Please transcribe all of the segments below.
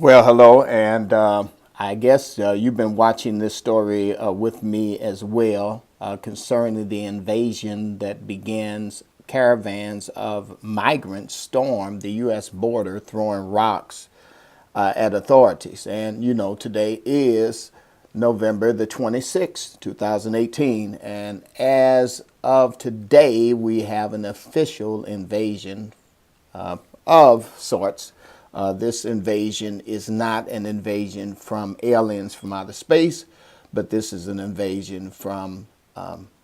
Well, hello, and I guess you've been watching this story with me as well concerning the invasion that begins. Caravans of migrants stormed the U.S. border, throwing rocks at authorities. And you know, today is November the 26th, 2018, and as of today, we have an official invasion of sorts. This invasion is not an invasion from aliens from outer space, but this is an invasion from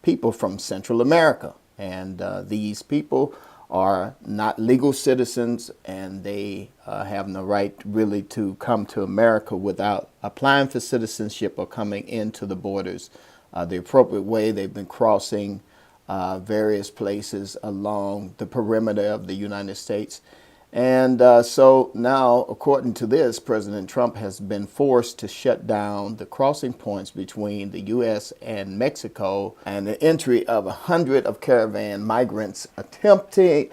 people from Central America. And these people are not legal citizens, and they have no right really to come to America without applying for citizenship or coming into the borders the appropriate way. They've been crossing various places along the perimeter of the United States. And so now, according to this, President Trump has been forced to shut down the crossing points between the U.S. and Mexico, and the entry of 100 of caravan migrants attempted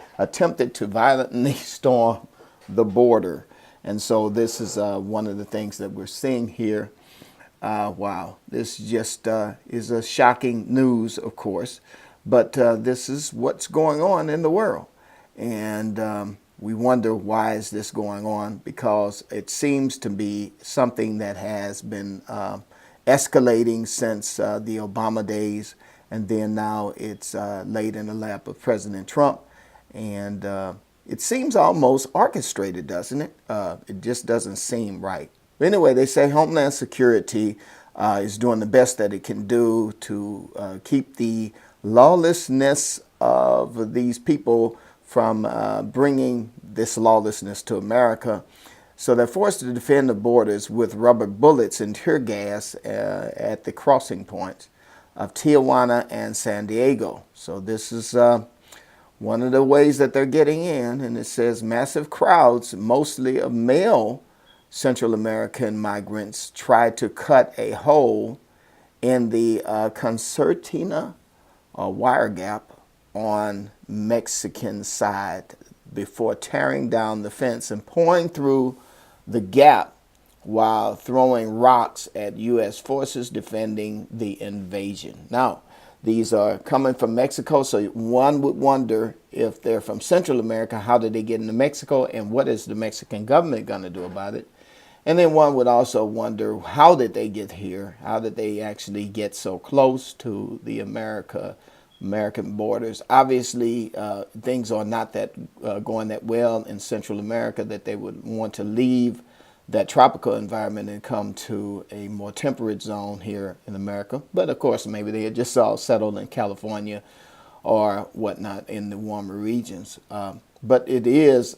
to violently storm the border. And so this is one of the things that we're seeing here. Wow, this just is a shocking news, of course, but this is what's going on in the world. And we wonder, why is this going on? Because it seems to be something that has been escalating since the Obama days, and then now it's laid in the lap of President Trump. And it seems almost orchestrated, doesn't it? It just doesn't seem right. But anyway, they say Homeland Security is doing the best that it can do to keep the lawlessness of these people from bringing this lawlessness to America. So they're forced to defend the borders with rubber bullets and tear gas at the crossing points of Tijuana and San Diego. So this is one of the ways that they're getting in. And it says massive crowds, mostly of male Central American migrants, tried to cut a hole in the concertina wire gap on Mexican side before tearing down the fence and pouring through the gap while throwing rocks at U.S. forces defending the invasion. Now, these are coming from Mexico, so one would wonder, if they're from Central America, how did they get into Mexico, and what is the Mexican government going to do about it? And then one would also wonder, how did they get here? How did they actually get so close to the American borders? Obviously, things are not that going that well in Central America, that they would want to leave that tropical environment and come to a more temperate zone here in America. But of course, maybe they had just all settled in California or whatnot in the warmer regions. But it is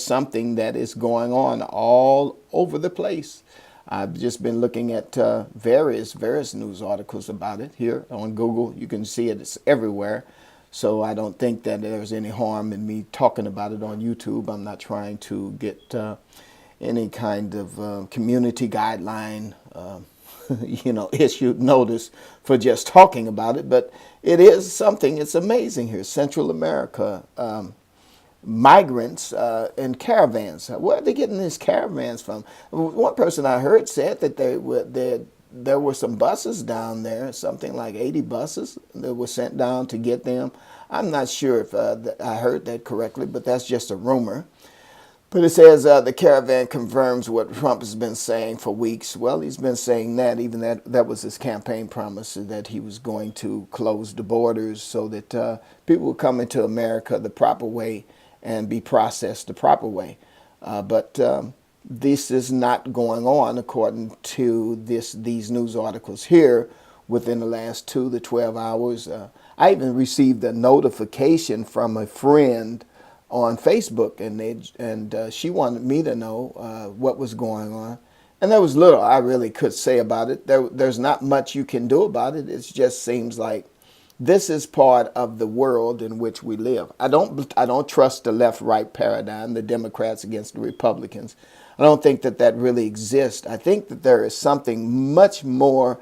something that is going on all over the place. I've just been looking at various news articles about it here on Google. You can see it; it's everywhere. So I don't think that there's any harm in me talking about it on YouTube. I'm not trying to get any kind of community guideline, issued notice for just talking about it. But it is something. It's amazing here, Central America. Migrants and caravans. Where are they getting these caravans from? One person I heard said that there were some buses down there, something like 80 buses that were sent down to get them. I'm not sure if I heard that correctly, but that's just a rumor. But it says the caravan confirms what Trump has been saying for weeks. Well, he's been saying that, even that was his campaign promise, that he was going to close the borders so that people would come into America the proper way and be processed the proper way. But this is not going on according to these news articles here within the last 2 to 12 hours. I even received a notification from a friend on Facebook, and she wanted me to know what was going on. And there was little I really could say about it. There's not much you can do about it. It just seems like this is part of the world in which we live. I don't trust the left-right paradigm, the Democrats against the Republicans. I don't think that really exists. I think that there is something much more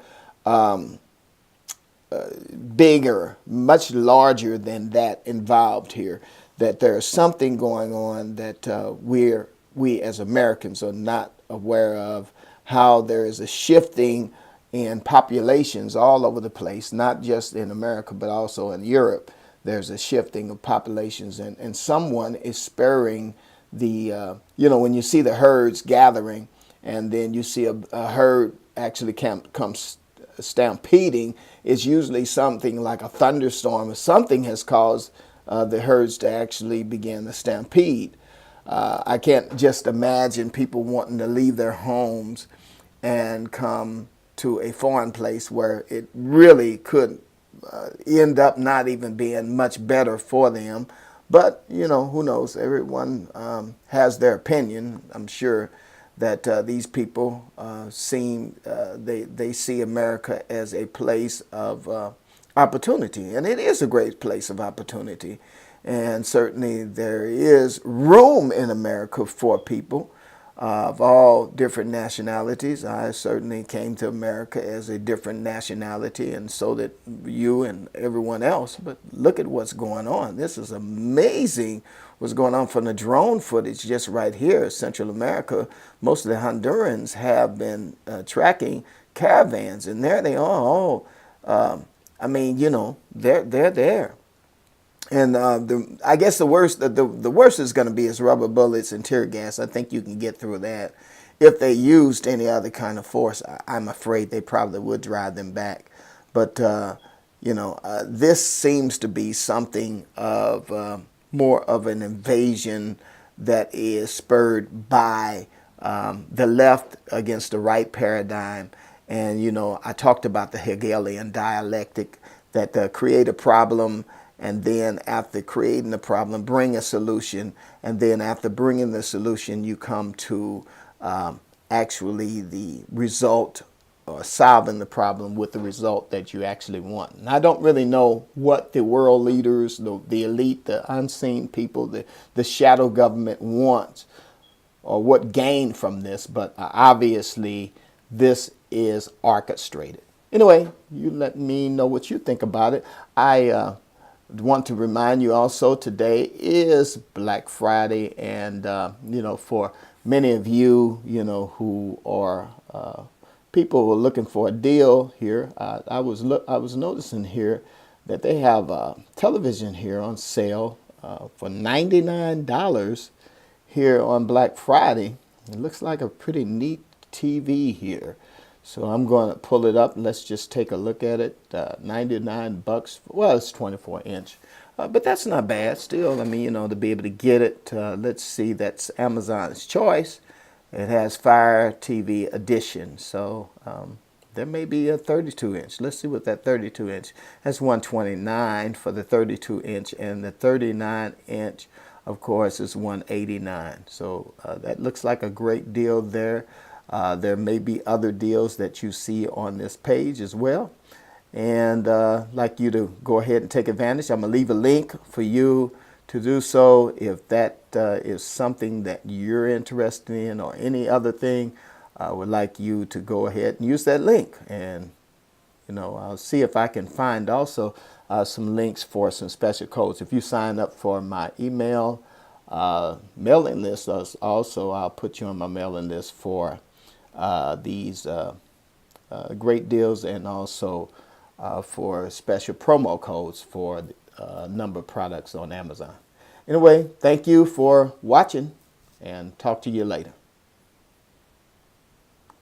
bigger, much larger than that involved here. That there is something going on that we're we as Americans are not aware of how there is a shifting in populations all over the place, not just in America, but also in Europe. There's a shifting of populations, and someone is spurring when you see the herds gathering, and then you see a herd actually comes stampeding, it's usually something like a thunderstorm or something has caused the herds to actually begin to stampede. I can't just imagine people wanting to leave their homes and come to a foreign place where it really could end up not even being much better for them. But, who knows? Everyone has their opinion. I'm sure that these people they see America as a place of opportunity. And it is a great place of opportunity. And certainly there is room in America for people of all different nationalities. I certainly came to America as a different nationality, and so did you and everyone else. But look at what's going on. This is amazing what's going on from the drone footage just right here. Central America, most of the Hondurans have been tracking caravans, and there they are. They're there. And I guess the worst is going to be is rubber bullets and tear gas. I think you can get through that. If they used any other kind of force, I'm afraid they probably would drive them back. But this seems to be something of more of an invasion that is spurred by the left against the right paradigm. And I talked about the Hegelian dialectic that create a problem, and then after creating the problem, bring a solution. And then after bringing the solution, you come to actually the result, or solving the problem with the result that you actually want. And I don't really know what the world leaders, the elite, the unseen people, the shadow government wants, or what gain from this, but obviously this is orchestrated. Anyway, you let me know what you think about it. I want to remind you also, today is Black Friday, and for many of you, who are people who are looking for a deal here, I was noticing here that they have a television here on sale for $99 here on Black Friday. It looks like a pretty neat TV here. So I'm going to pull it up. Let's just take a look at it. 99 bucks. Well, it's 24 inch. But that's not bad still. I mean, to be able to get it. Let's see. That's Amazon's choice. It has Fire TV Edition. So there may be a 32 inch. Let's see what that 32 inch. That's $129 for the 32 inch. And the 39 inch, of course, is $189. So that looks like a great deal there. There may be other deals that you see on this page as well. And I'd like you to go ahead and take advantage. I'm going to leave a link for you to do so. If that is something that you're interested in, or any other thing, I would like you to go ahead and use that link. And, I'll see if I can find also some links for some special codes. If you sign up for my email mailing list, also I'll put you on my mailing list for these great deals, and also for special promo codes for a number of products on Amazon. Anyway, thank you for watching, and talk to you later.